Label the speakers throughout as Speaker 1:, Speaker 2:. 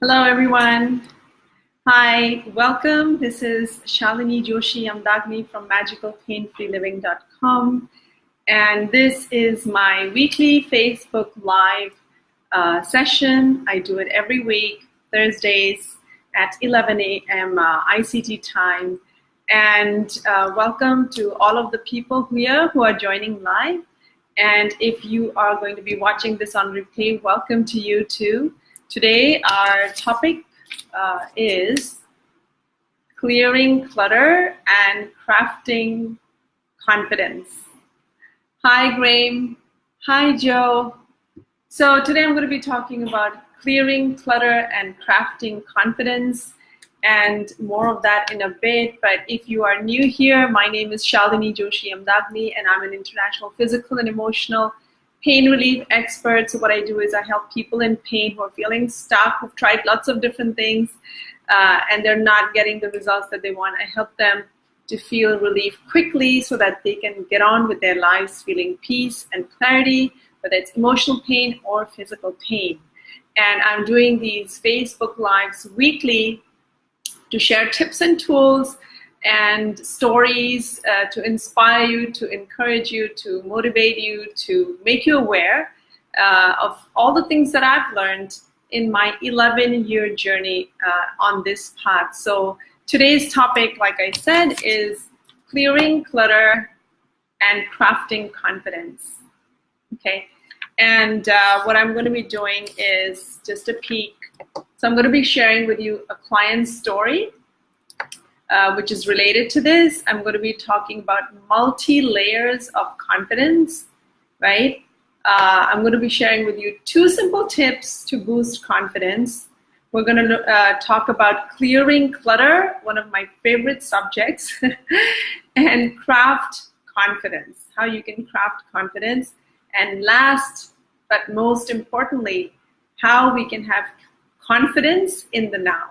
Speaker 1: Hello, everyone. Hi, welcome. This is Shalini Joshi Amdagni from magicalpainfreeliving.com. And this is my weekly Facebook Live session. I do it every week, Thursdays at 11 a.m. ICT time. And welcome to all of the people here who are joining live. And if you are going to be watching this on replay, welcome to you too. Today, our topic is clearing clutter and crafting confidence. Hi, Graham. Hi, Joe. So today I'm going to be talking about clearing clutter and crafting confidence, and more of that in a bit. But if you are new here, my name is Shalini Joshi Amdagni, and I'm an international physical and emotional pain relief expert. So what I do is I help people in pain who are feeling stuck, who've tried lots of different things, and they're not getting the results that they want. I help them to feel relief quickly so that they can get on with their lives feeling peace and clarity, whether it's emotional pain or physical pain. And I'm doing these Facebook Lives weekly to share tips and tools and stories to inspire you, to encourage you, to motivate you, to make you aware of all the things that I've learned in my 11-year journey on this path. So today's topic, like I said, is clearing clutter and crafting confidence. Okay, and what I'm going to be doing is just a peek. So I'm going to be sharing with you a client story which is related to this. I'm going to be talking about multi-layers of confidence, right? I'm going to be sharing with you 2 simple tips to boost confidence. We're going to talk about clearing clutter, one of my favorite subjects, and craft confidence, how you can craft confidence. And last but most importantly, how we can have confidence in the now.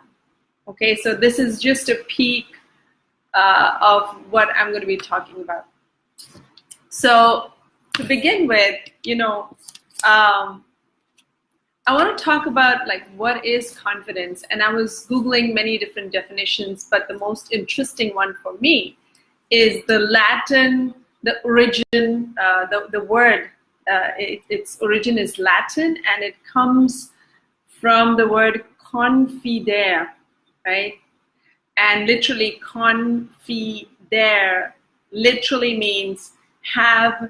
Speaker 1: Okay, so this is just a peek of what I'm going to be talking about. So to begin with, I want to talk about like what is confidence. And I was Googling many different definitions, but the most interesting one for me is the Latin, the origin, the word, its origin is Latin, and it comes from the word confidere, right? And literally confidere literally means have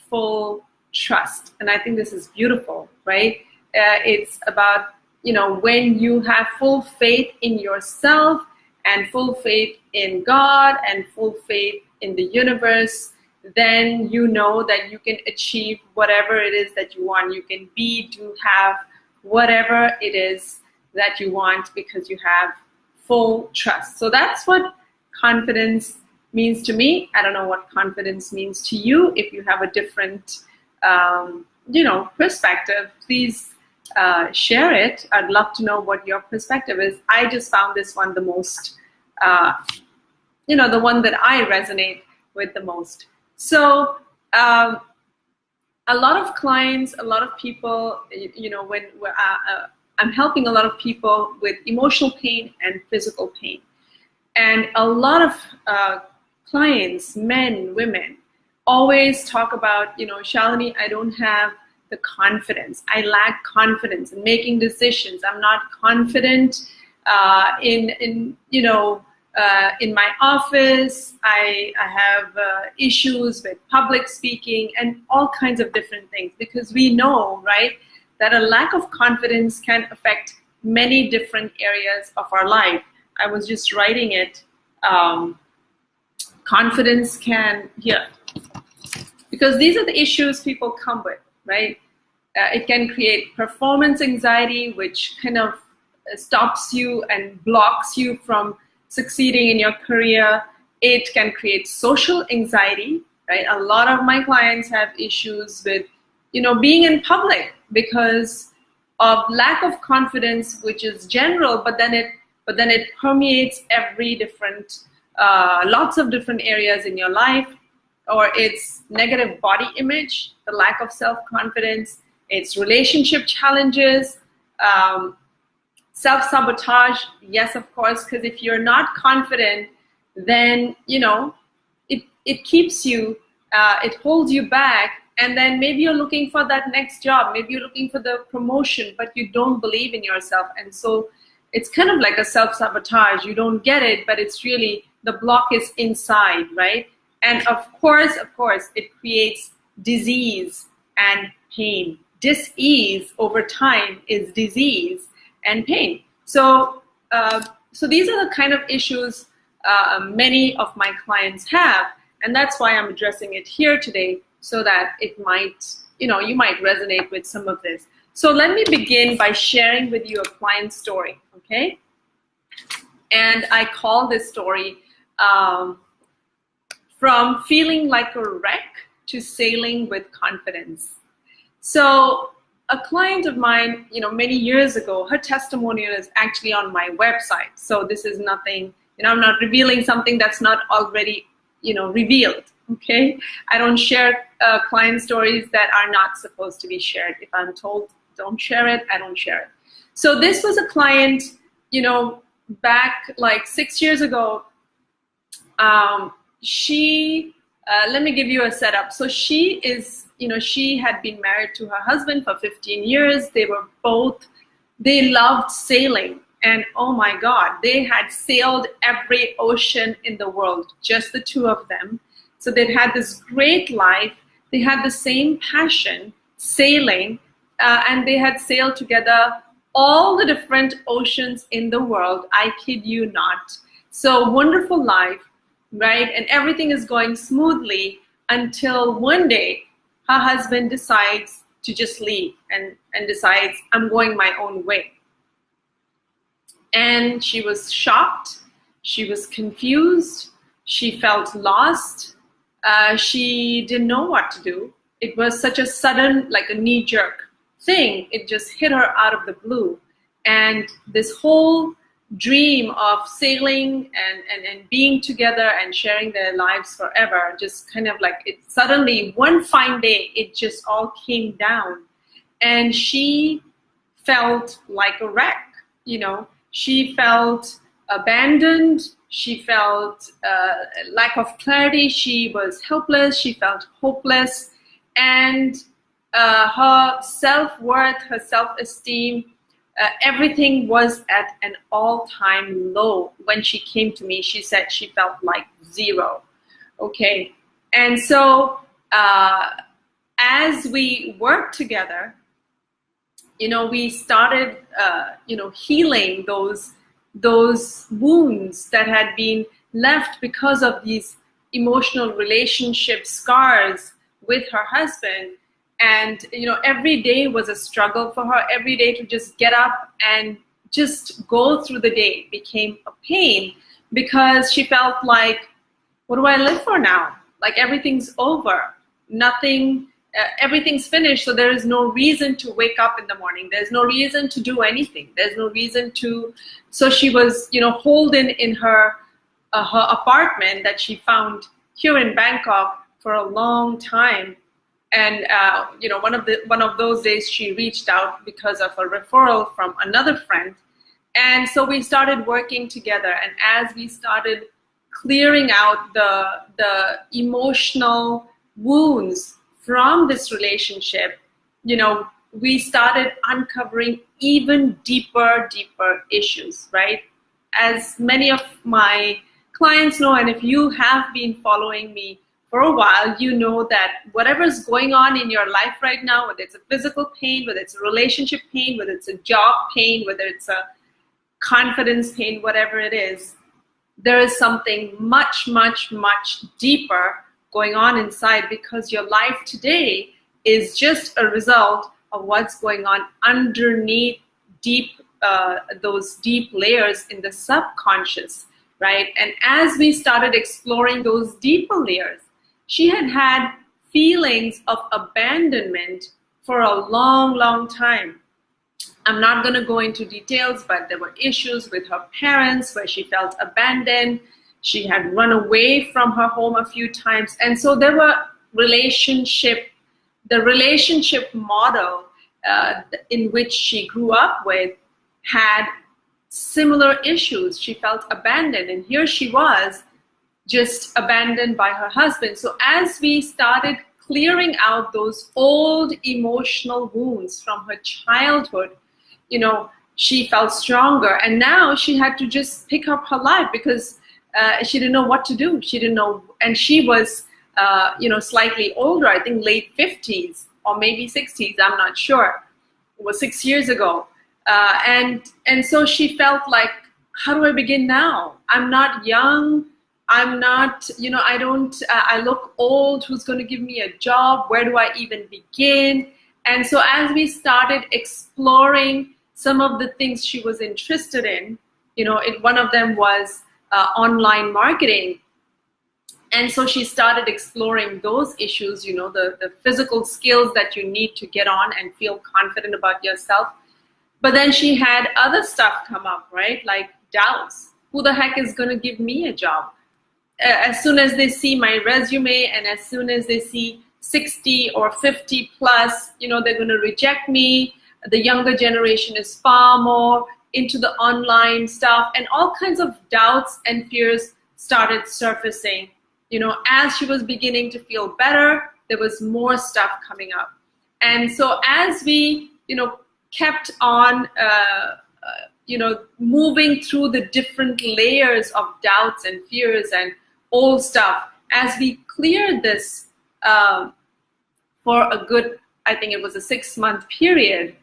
Speaker 1: full trust. And I think this is beautiful, right? It's about, when you have full faith in yourself and full faith in God and full faith in the universe, then you know that you can achieve whatever it is that you want. You can be, do, have whatever it is that you want because you have full trust. So that's what confidence means to me. I don't know what confidence means to you. If you have a different, perspective, please share it. I'd love to know what your perspective is. I just found this one the most, the one that I resonate with the most. So a lot of clients, a lot of people, when I'm helping a lot of people with emotional pain and physical pain. And a lot of clients, men, women, always talk about, Shalini, I don't have the confidence. I lack confidence in making decisions. I'm not confident in my office. I have issues with public speaking and all kinds of different things, because we know, right, that a lack of confidence can affect many different areas of our life. I was just writing it. Confidence can, because these are the issues people come with, right? It can create performance anxiety, which kind of stops you and blocks you from succeeding in your career. It can create social anxiety, right? A lot of my clients have issues with, being in public because of lack of confidence, which is general, but then it permeates every different, lots of different areas in your life. Or it's negative body image, the lack of self-confidence, it's relationship challenges, Self-sabotage, yes, of course, because if you're not confident, then, it keeps you, it holds you back. And then maybe you're looking for that next job, maybe you're looking for the promotion, but you don't believe in yourself. And so it's kind of like a self-sabotage. You don't get it, but it's really, the block is inside, right? And of course, it creates disease and pain. Dis-ease over time is disease and pain. So, so these are the kind of issues many of my clients have, and that's why I'm addressing it here today, so that it might, you might resonate with some of this. So let me begin by sharing with you a client story, okay? And I call this story from feeling like a wreck to sailing with confidence. So a client of mine, many years ago, her testimonial is actually on my website. So this is nothing, I'm not revealing something that's not already, revealed, okay? I don't share client stories that are not supposed to be shared. If I'm told don't share it, I don't share it. So this was a client, back like 6 years ago. Let me give you a setup. So she is, she had been married to her husband for 15 years. They loved sailing. And oh my God, they had sailed every ocean in the world, just the two of them. So they'd had this great life. They had the same passion, sailing, and they had sailed together all the different oceans in the world. I kid you not. So wonderful life, right? And everything is going smoothly until one day her husband decides to just leave and decides, I'm going my own way. And she was shocked, she was confused, she felt lost, she didn't know what to do. It was such a sudden, like a knee-jerk thing. It just hit her out of the blue. And this whole dream of sailing and being together and sharing their lives forever, just kind of like, it suddenly, one fine day, it just all came down. And she felt like a wreck, She felt abandoned. She felt lack of clarity. She was helpless. She felt hopeless. And her self-worth, her self-esteem, everything was at an all-time low. When she came to me, she said she felt like zero. Okay. And so as we worked together, we started, healing those wounds that had been left because of these emotional relationship scars with her husband. And, every day was a struggle for her. Every day to just get up and just go through the day became a pain, because she felt like, what do I live for now? Like everything's over. Nothing. Everything's finished, so there is no reason to wake up in the morning. There's no reason to do anything. There's no reason to. So she was, holed in her apartment that she found here in Bangkok for a long time. And one of those days she reached out because of a referral from another friend, and so we started working together. And as we started clearing out the emotional wounds from this relationship, we started uncovering even deeper issues, right? As many of my clients know, and if you have been following me for a while, you know that whatever's going on in your life right now, whether it's a physical pain, whether it's a relationship pain, whether it's a job pain, whether it's a confidence pain, whatever it is, there is something much deeper going on inside, because your life today is just a result of what's going on underneath those deep layers in the subconscious, right? And as we started exploring those deeper layers, she had feelings of abandonment for a long time. I'm not going to go into details, but there were issues with her parents where she felt abandoned. She had run away from her home a few times. And so there were the relationship model in which she grew up with had similar issues. She felt abandoned, and here she was just abandoned by her husband. So as we started clearing out those old emotional wounds from her childhood, you know, she felt stronger, and now she had to just pick up her life because she didn't know what to do. She didn't know, and she was, you know, slightly older, I think late 50s or maybe 60s, I'm not sure. It was 6 years ago. And so she felt like, how do I begin now? I'm not young. I'm not, you know, I look old. Who's going to give me a job? Where do I even begin? And so as we started exploring some of the things she was interested in, you know, one of them was online marketing. And so she started exploring those issues, you know, the physical skills that you need to get on and feel confident about yourself. But then she had other stuff come up, right? Like doubts. Who the heck is going to give me a job? As soon as they see my resume and as soon as they see 60 or 50 plus, you know, they're going to reject me. The younger generation is far more into the online stuff, and all kinds of doubts and fears started surfacing. You know, as she was beginning to feel better, there was more stuff coming up. And so as we, you know, kept on, you know, moving through the different layers of doubts and fears and old stuff, as we cleared this for a good, I think it was a 6-month period,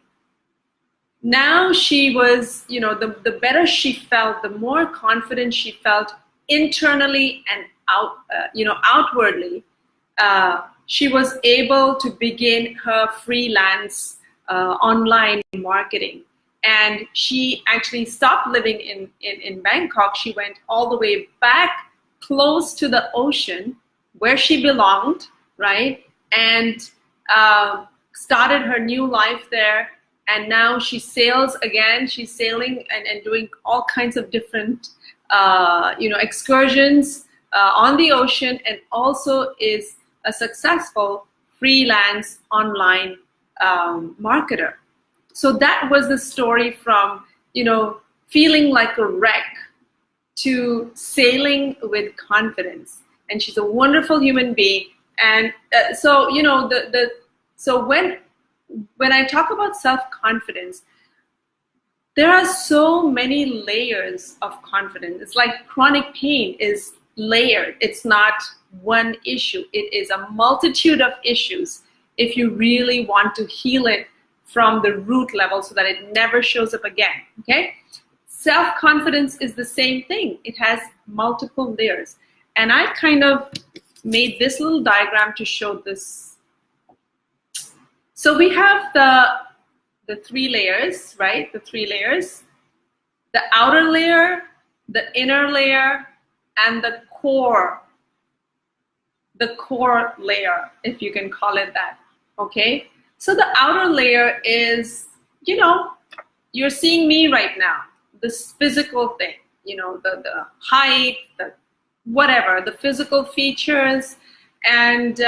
Speaker 1: now she was, you know, the better she felt, the more confident she felt internally and you know, outwardly, she was able to begin her freelance online marketing. And she actually stopped living in Bangkok. She went all the way back close to the ocean where she belonged, right? And started her new life there. And now she sails again. She's sailing and doing all kinds of different, you know, excursions on the ocean, and also is a successful freelance online marketer. So that was the story from, you know, feeling like a wreck to sailing with confidence. And she's a wonderful human being. And so, you know, so when I talk about self-confidence, there are so many layers of confidence. It's like chronic pain is layered. It's not one issue. It is a multitude of issues if you really want to heal it from the root level so that it never shows up again, okay? Self-confidence is the same thing. It has multiple layers. And I kind of made this little diagram to show this. So we have the 3 layers, right? The 3 layers. The outer layer, the inner layer, and the core layer, if you can call it that, okay? So the outer layer is, you know, you're seeing me right now, this physical thing, you know, the height, the whatever, the physical features, and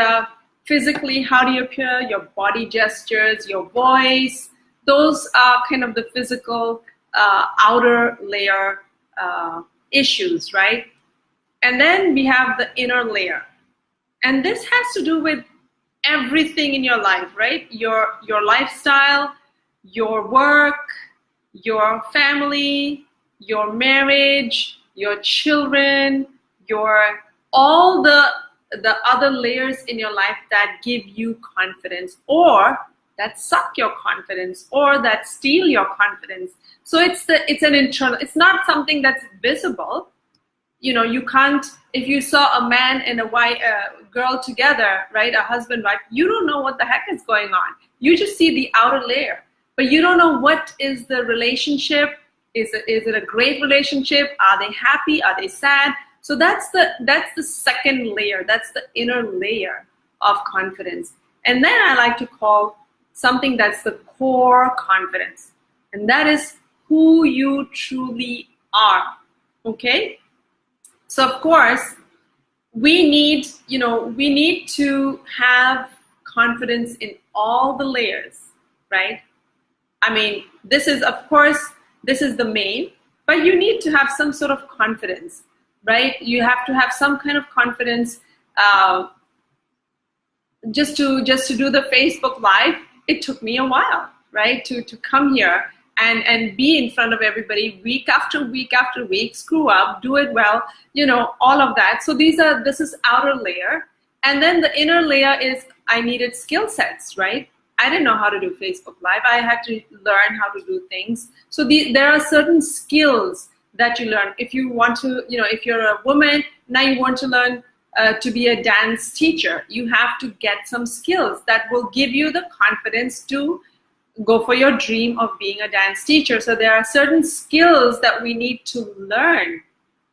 Speaker 1: physically, how do you appear, your body gestures, your voice, those are kind of the physical outer layer issues, right? And then we have the inner layer. And this has to do with everything in your life, right? Your lifestyle, your work, your family, your marriage, your children, all the other layers in your life that give you confidence, or that suck your confidence, or that steal your confidence. So it's an internal, it's not something that's visible. You know, you can't, if you saw a man and a girl together, right, a husband, wife, you don't know what the heck is going on. You just see the outer layer, but you don't know what is the relationship. Is it a great relationship? Are they happy? Are they sad? So that's the second layer. That's the inner layer of confidence. And then I like to call something that's the core confidence. And that is who you truly are, okay? So of course, we need to have confidence in all the layers, right? I mean, this is the main, but you need to have some sort of confidence, right? You have to have some kind of confidence. Just to do the Facebook Live, it took me a while, right? To come here and be in front of everybody week after week after week, screw up, do it well, all of that. So this is outer layer. And then the inner layer is I needed skill sets, right? I didn't know how to do Facebook Live. I had to learn how to do things. So there are certain skills that you learn. If you want to, if you're a woman, now you want to learn to be a dance teacher, you have to get some skills that will give you the confidence to go for your dream of being a dance teacher. So there are certain skills that we need to learn,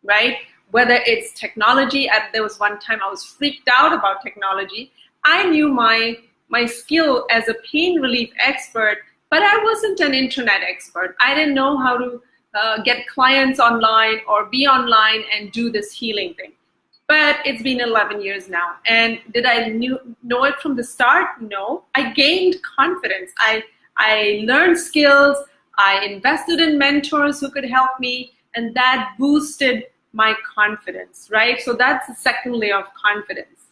Speaker 1: right? Whether it's technology, there was one time I was freaked out about technology. I knew my skill as a pain relief expert, but I wasn't an internet expert. I didn't know how to get clients online or be online and do this healing thing. But it's been 11 years now. And did I know it from the start? No. I gained confidence. I learned skills. I invested in mentors who could help me, and that boosted my confidence, right? So that's the second layer of confidence.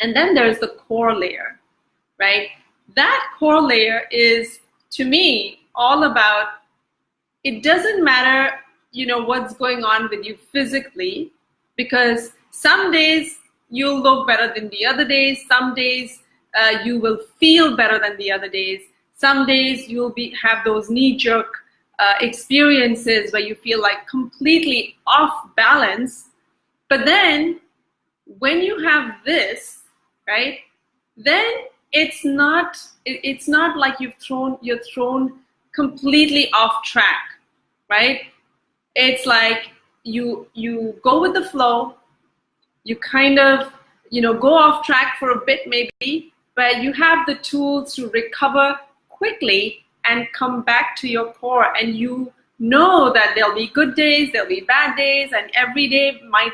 Speaker 1: And then there's the core layer, right? That core layer is, to me, all about, it doesn't matter, what's going on with you physically, because some days you'll look better than the other days. Some days you will feel better than the other days. Some days you'll have those knee-jerk experiences where you feel like completely off balance. But then when you have this, right, then it's not like you're thrown completely off track, right? It's like you go with the flow, you kind of go off track for a bit maybe, but you have the tools to recover quickly and come back to your core, and you know that there'll be good days, there'll be bad days, and every day might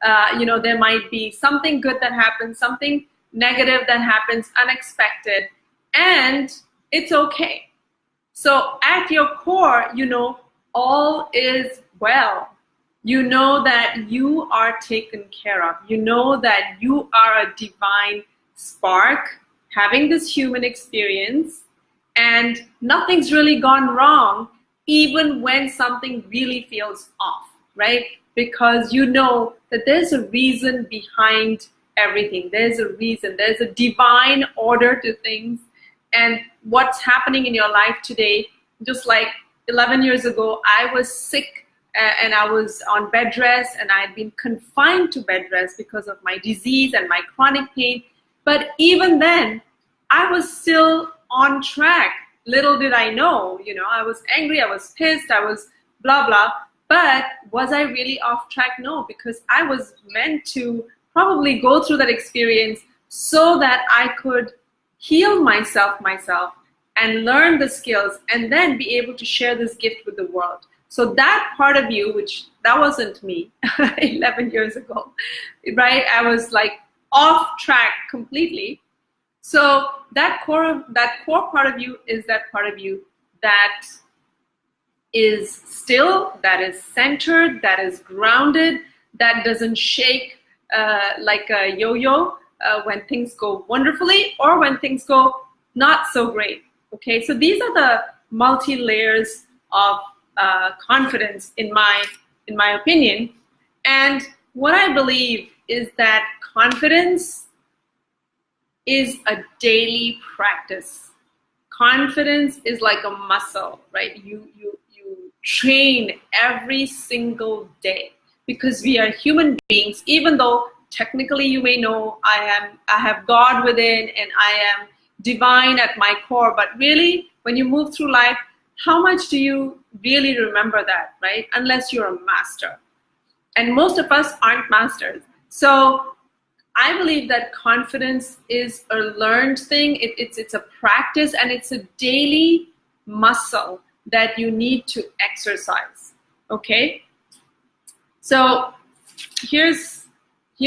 Speaker 1: there might be something good that happens, something negative that happens, unexpected, and it's okay. So at your core, all is well. You know that you are taken care of. You know that you are a divine spark having this human experience, and nothing's really gone wrong, even when something really feels off, right? Because you know that there's a reason behind everything. There's a reason. There's a divine order to things. And what's happening in your life today, just like 11 years ago, I was sick and I was on bed rest, and I had been confined to bed rest because of my disease and my chronic pain. But even then, I was still on track. Little did I know, I was angry, I was pissed, I was blah, blah. But was I really off track? No, because I was meant to probably go through that experience so that I could heal myself and learn the skills and then be able to share this gift with the world. So that part of you, that wasn't me 11 years ago, right? I was like off track completely. So that core part of you is that part of you that is still, that is centered, that is grounded, that doesn't shake like a yo-yo when things go wonderfully or when things go not so great. Okay, so these are the multi-layers of confidence in my opinion. And what I believe is that confidence is a daily practice. Confidence is like a muscle, right? You train every single day, because we are human beings. Even though technically you may know I have God within and I am divine at my core, but really when you move through life, how much do you really remember that, right? Unless you're a master. And most of us aren't masters. So I believe that confidence is a learned thing. It's a practice, and it's a daily muscle that you need to exercise, okay? So here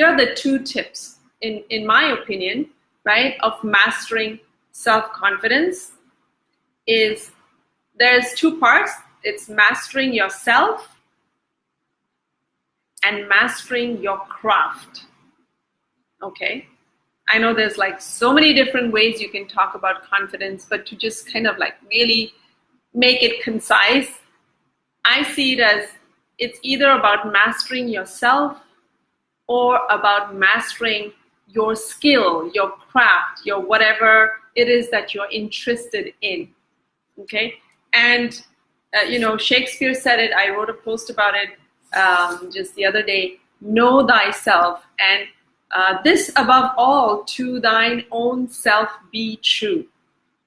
Speaker 1: are the 2 tips, in my opinion, right, of mastering self-confidence. Is there's 2 parts. it's mastering yourself and mastering your craft. Okay, I know there's like so many different ways you can talk about confidence, but to just kind of like really make it concise, I see it as it's either about mastering yourself or about mastering your skill, your craft, your whatever it is that you're interested in. Okay, and Shakespeare said it. I wrote a post about it just the other day. Know thyself, and this above all, to thine own self be true.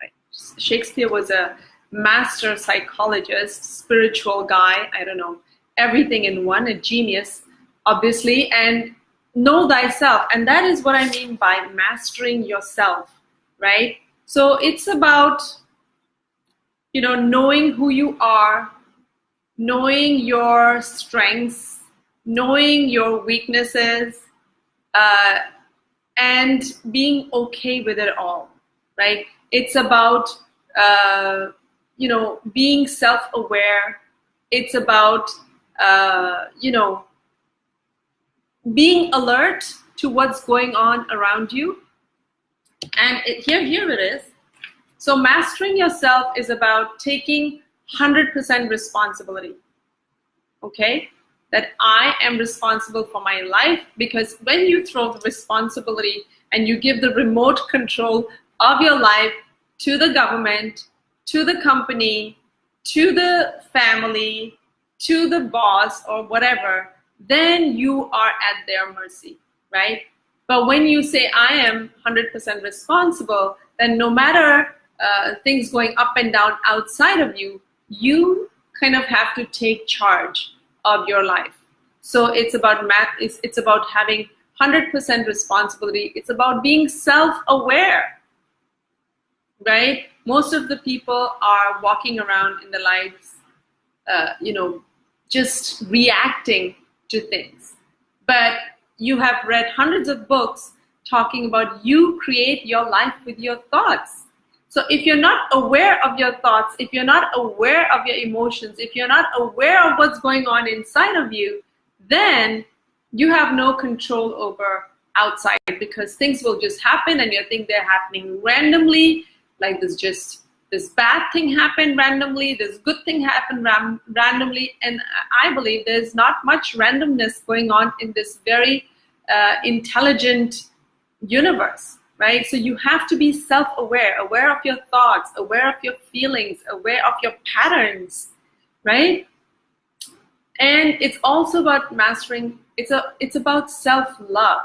Speaker 1: Right? Shakespeare was a master psychologist, spiritual guy, I don't know, everything in one, a genius, obviously, and know thyself. And that is what I mean by mastering yourself, right? So it's about, knowing who you are, knowing your strengths, knowing your weaknesses, and being okay with it all, right? It's about, being self-aware. It's about, being alert to what's going on around you. And here it is. So mastering yourself is about taking 100% responsibility. Okay? That I am responsible for my life, because when you throw the responsibility and you give the remote control of your life to the government, to the company, to the family, to the boss or whatever, then you are at their mercy, right? But when you say I am 100% responsible, then no matter things going up and down outside of you, you kind of have to take charge of your life. So it's about it's about having 100% responsibility. It's about being self-aware, right? Most of the people are walking around in their lives, just reacting to things. But you have read hundreds of books talking about you create your life with your thoughts. So if you're not aware of your thoughts, if you're not aware of your emotions, if you're not aware of what's going on inside of you, then you have no control over outside, because things will just happen and you think they're happening randomly. Like this bad thing happened randomly, this good thing happened randomly. And I believe there's not much randomness going on in this very intelligent universe, right? So you have to be self-aware, aware of your thoughts, aware of your feelings, aware of your patterns, right? And it's also about mastering, it's about self-love.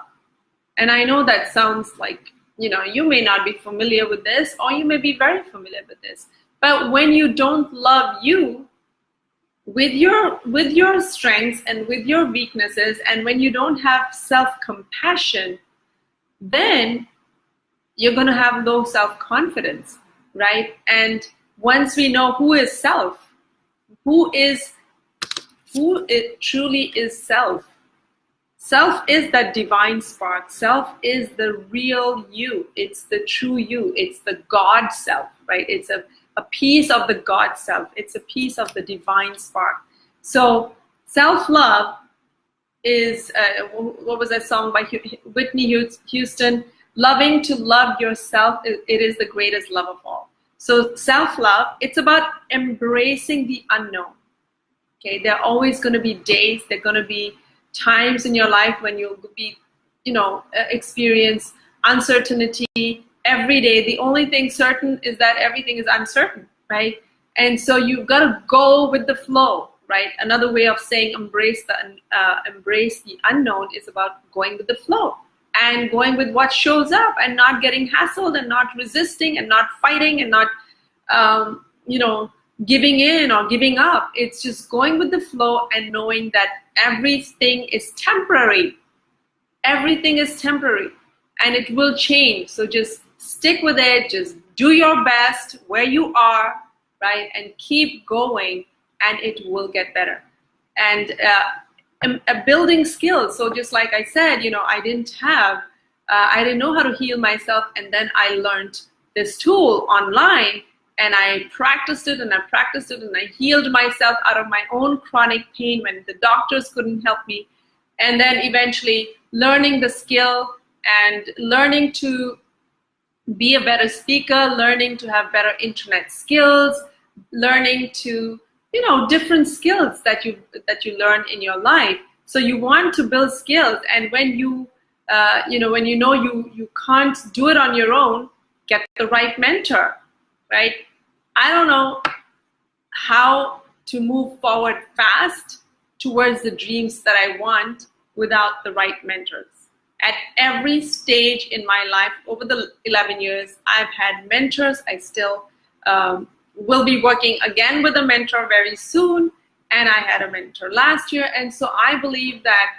Speaker 1: And I know that sounds like, you may not be familiar with this, or you may be very familiar with this. But when you don't love you with your strengths and with your weaknesses, and when you don't have self-compassion, then you're going to have low self-confidence, right? And once we know who is self, who it truly is self. Self is that divine spark. Self is the real you. It's the true you. It's the God self, right? It's a piece of the God self. It's a piece of the divine spark. So self-love is, what was that song by Whitney Houston? Loving to love yourself, it is the greatest love of all. So self-love, it's about embracing the unknown. Okay, there are always going to be days, there are going to be times in your life when you'll be, experience uncertainty every day. The only thing certain is that everything is uncertain, right? And so you've got to go with the flow, right? Another way of saying embrace the unknown is about going with the flow and going with what shows up and not getting hassled and not resisting and not fighting and not, giving in or giving up. It's just going with the flow and knowing that everything is temporary. Everything is temporary and it will change. So just stick with it. Just do your best where you are, right? And keep going and it will get better. And building skills. So just like I said, I didn't know how to heal myself. And then I learned this tool online. and I practiced it and I practiced it and I healed myself out of my own chronic pain when the doctors couldn't help me. And then eventually learning the skill and learning to be a better speaker, learning to have better internet skills, learning to, different skills that you learn in your life. So you want to build skills, and when you can't do it on your own, get the right mentor, right? I don't know how to move forward fast towards the dreams that I want without the right mentors. At every stage in my life, over the 11 years, I've had mentors. I still will be working again with a mentor very soon, and I had a mentor last year. And so I believe that,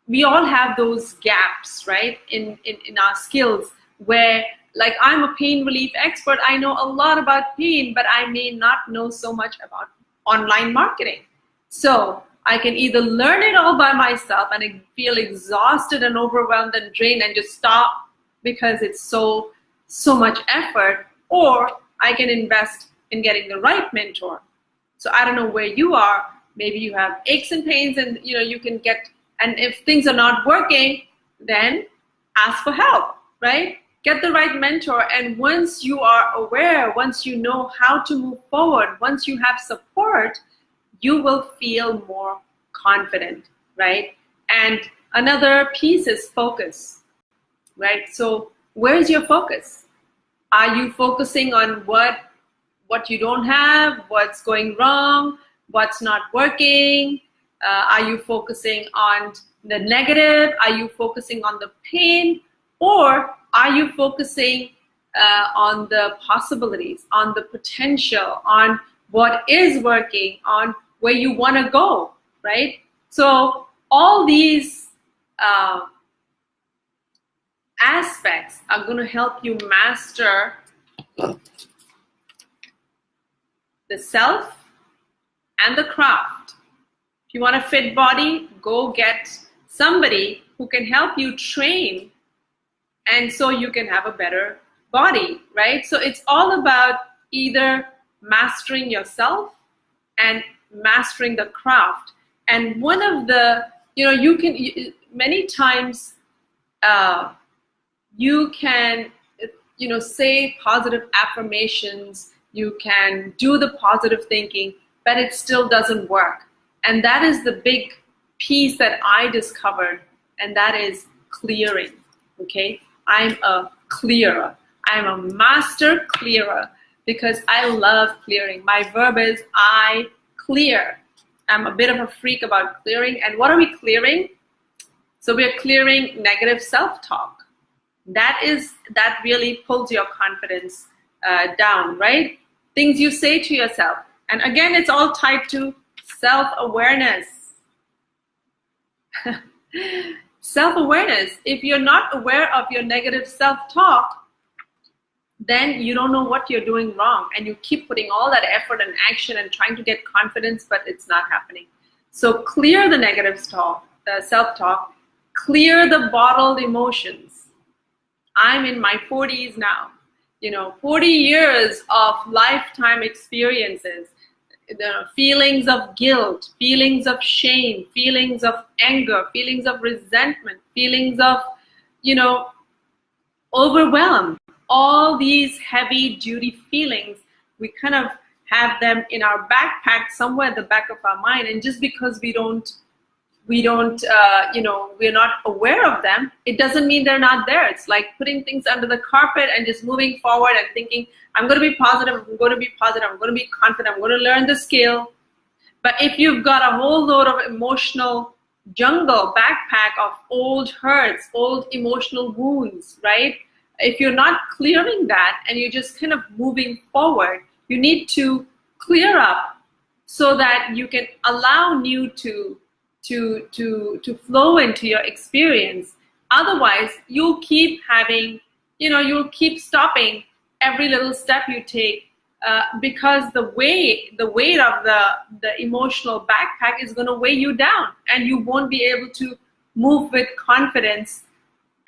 Speaker 1: we all have those gaps, right, in our skills where, like, I'm a pain relief expert. I know a lot about pain, but I may not know so much about online marketing. So I can either learn it all by myself and I feel exhausted and overwhelmed and drained and just stop because it's so much effort, or I can invest in getting the right mentor. So I don't know where you are. Maybe you have aches and pains, and you can get, and if things are not working, then ask for help, right? Get the right mentor, and once you are aware, once you know how to move forward, once you have support, you will feel more confident, right? And another piece is focus, right? So where's your focus? Are you focusing on what you don't have, what's going wrong, what's not working? Are you focusing on the negative? Are you focusing on the pain? Or are you focusing on the possibilities, on the potential, on what is working, on where you want to go, right? So all these aspects are going to help you master the self and the craft. If you want a fit body, go get somebody who can help you train, and so you can have a better body, right? So it's all about either mastering yourself and mastering the craft. And one of the, you can, many times you can, say positive affirmations, you can do the positive thinking, but it still doesn't work. And that is the big piece that I discovered, and that is clearing, okay? I'm a clearer. I'm a master clearer because I love clearing. My verb is I clear. I'm a bit of a freak about clearing. And what are we clearing? So we're clearing negative self-talk. That really pulls your confidence down, right? Things you say to yourself. And again, it's all tied to self-awareness. Self-awareness. If you're not aware of your negative self-talk, then you don't know what you're doing wrong, and you keep putting all that effort and action and trying to get confidence, but it's not happening. So clear the negative self-talk, clear the bottled emotions. I'm in my 40s now, 40 years of lifetime experiences, the feelings of guilt, feelings of shame, feelings of anger, feelings of resentment, feelings of, overwhelm. All these heavy duty feelings, we kind of have them in our backpack somewhere at the back of our mind. And just because we're not aware of them, it doesn't mean they're not there. It's like putting things under the carpet and just moving forward and thinking, I'm going to be positive, I'm going to be positive, I'm going to be confident, I'm going to learn the skill. But if you've got a whole load of emotional jungle backpack of old hurts, old emotional wounds, right? If you're not clearing that and you're just kind of moving forward, you need to clear up so that you can allow new to flow into your experience. Otherwise, you'll keep having, you'll keep stopping every little step you take because the weight of the emotional backpack is going to weigh you down, and you won't be able to move with confidence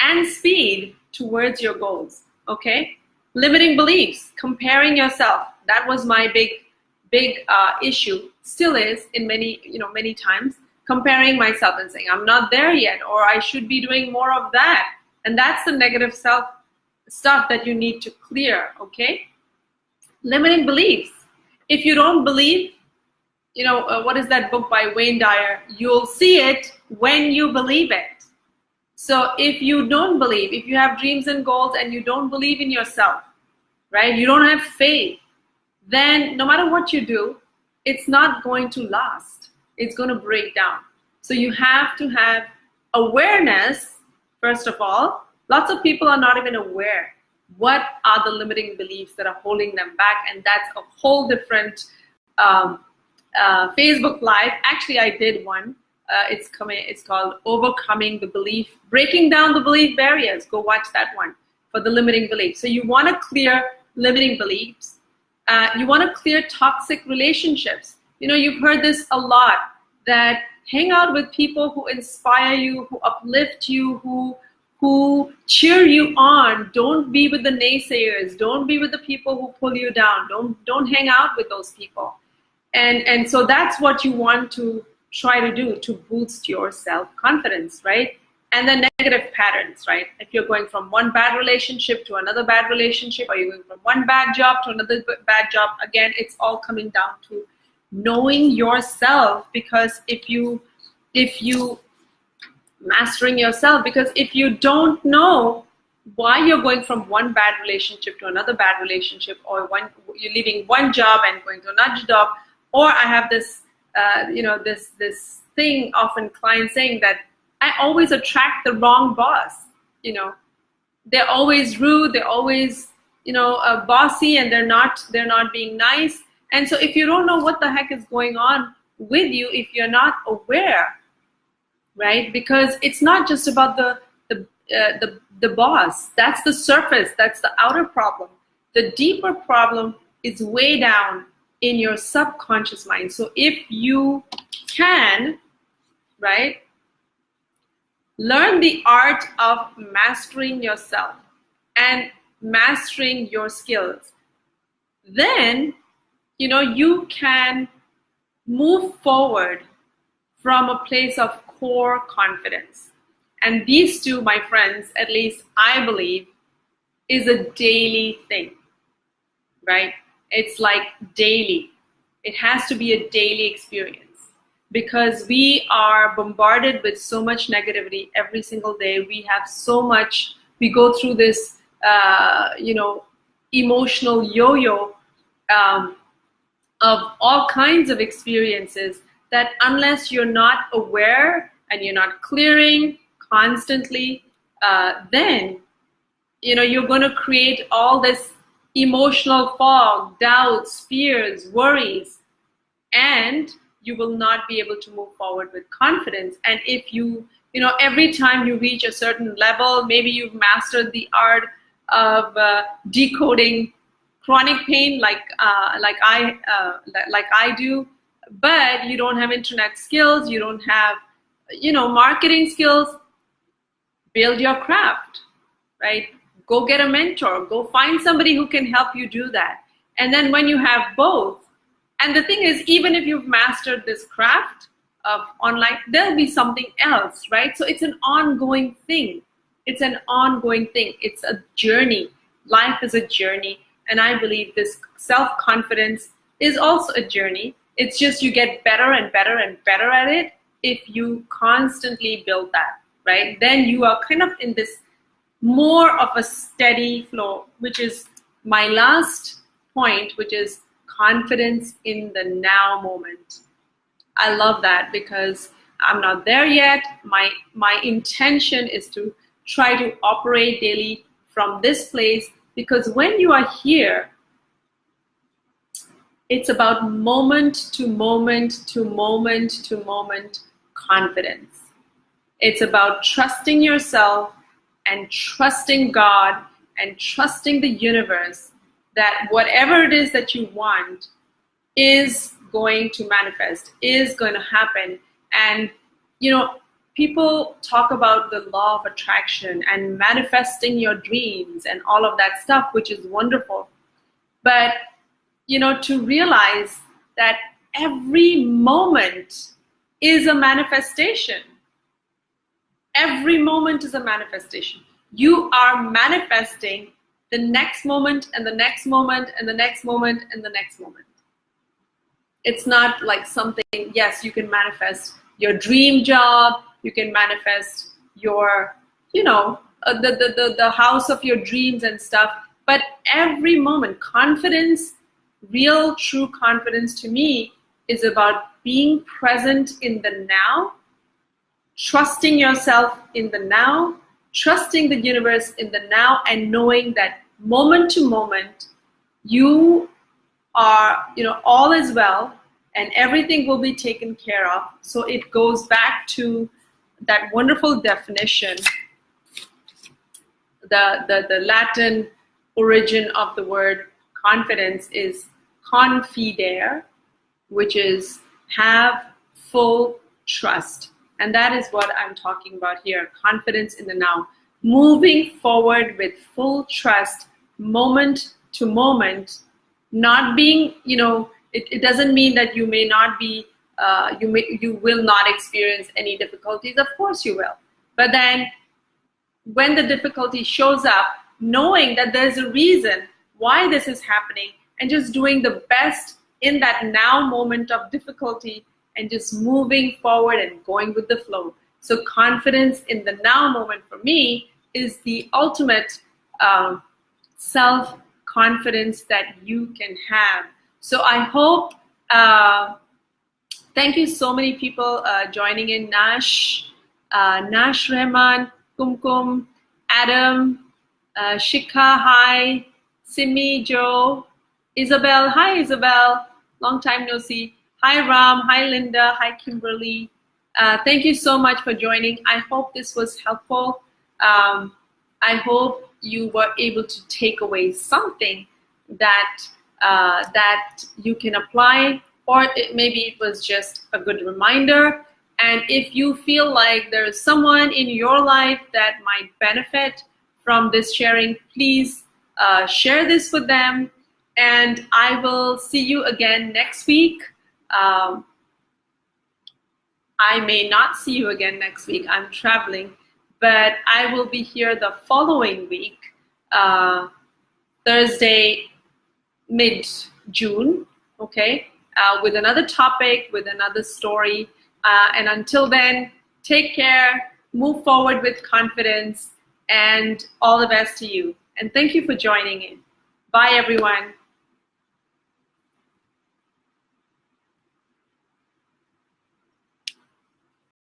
Speaker 1: and speed towards your goals, okay? Limiting beliefs, comparing yourself. That was my big issue, still is in many times, comparing myself and saying I'm not there yet, or I should be doing more of that. And that's the negative self stuff that you need to clear, okay? Limiting beliefs. If you don't believe, what is that book by Wayne Dyer? You'll see it when you believe it. So if you don't believe, if you have dreams and goals and you don't believe in yourself, right? You don't have faith, then no matter what you do, it's not going to last. It's going to break down. So you have to have awareness, first of all. Lots of people are not even aware what are the limiting beliefs that are holding them back, and that's a whole different Facebook Live. Actually, I did one. It's called Breaking Down the Belief Barriers. Go watch that one for the limiting beliefs. So you want to clear limiting beliefs. You want to clear toxic relationships. You've heard this a lot, that hang out with people who inspire you, who uplift you, who cheer you on. Don't be with the naysayers. Don't be with the people who pull you down. Don't hang out with those people. And so that's what you want to try to do to boost your self-confidence, right? And the negative patterns, right? If you're going from one bad relationship to another bad relationship, or you're going from one bad job to another bad job, again, it's all coming down to knowing yourself. Because if you mastering yourself, because if you don't know why you're going from one bad relationship to another bad relationship, or you're leaving one job and going to another job, or I have this this thing, often clients saying that I always attract the wrong boss. They're always rude, they're always bossy, and they're not being nice. And so if you don't know what the heck is going on with you, if you're not aware, right? Because it's not just about the boss. That's the surface, that's the outer problem. The deeper problem is way down in your subconscious mind. So if you can, right, learn the art of mastering yourself and mastering your skills, then you can move forward from a place of core confidence. And these two, my friends, at least I believe, is a daily thing, right? It's like daily. It has to be a daily experience, because we are bombarded with so much negativity every single day. We have so much, we go through this, emotional yo-yo of all kinds of experiences, that unless you're not aware and you're not clearing constantly, then you're going to create all this emotional fog, doubts, fears, worries, and you will not be able to move forward with confidence. And if every time you reach a certain level, maybe you've mastered the art of decoding chronic pain, like I do, but you don't have internet skills, you don't have marketing skills, build your craft, right? Go get a mentor, go find somebody who can help you do that. And then when you have both, and the thing is, even if you've mastered this craft of online, there'll be something else, right? So it's an ongoing thing. It's an ongoing thing. It's a journey. Life is a journey. And I believe this self-confidence is also a journey. It's just you get better and better and better at it if you constantly build that, right? Then you are kind of in this more of a steady flow, which is my last point, which is confidence in the now moment. I love that, because I'm not there yet. My intention is to try to operate daily from this place, because when you are here, it's about moment to moment to moment to moment confidence. It's about trusting yourself and trusting God and trusting the universe that whatever it is that you want is going to manifest, is going to happen. And people talk about the law of attraction and manifesting your dreams and all of that stuff, which is wonderful. But, to realize that every moment is a manifestation. Every moment is a manifestation. You are manifesting the next moment and the next moment and the next moment and the next moment. It's not like something, yes, you can manifest your dream job, you can manifest your, the house of your dreams and stuff, but every moment, confidence, real true confidence to me is about being present in the now, trusting yourself in the now, trusting the universe in the now, and knowing that moment to moment, you are, all is well and everything will be taken care of. So it goes back to that wonderful definition. The Latin origin of the word confidence is confidere, which is have full trust. And that is what I'm talking about here, confidence in the now. Moving forward with full trust, moment to moment, not being, it doesn't mean that you may not be, you will not experience any difficulties. Of course you will. But then when the difficulty shows up, knowing that there's a reason why this is happening and just doing the best in that now moment of difficulty and just moving forward and going with the flow. So confidence in the now moment for me is the ultimate self-confidence that you can have. So I hope, thank you so many people joining in. Nash Rehman, Kumkum, Adam, Shikha, hi, Simi, Joe, Isabel, hi Isabel, long time no see. Hi Ram, hi Linda, hi Kimberly. Thank you so much for joining. I hope this was helpful. I hope you were able to take away something that that you can apply, or maybe it was just a good reminder. And if you feel like there is someone in your life that might benefit from this sharing, please share this with them. And I will see you again next week. I may not see you again next week. I'm traveling, but I will be here the following week, Thursday, mid-June, okay, with another topic, with another story. And until then, take care, move forward with confidence, and all the best to you. And thank you for joining in. Bye, everyone.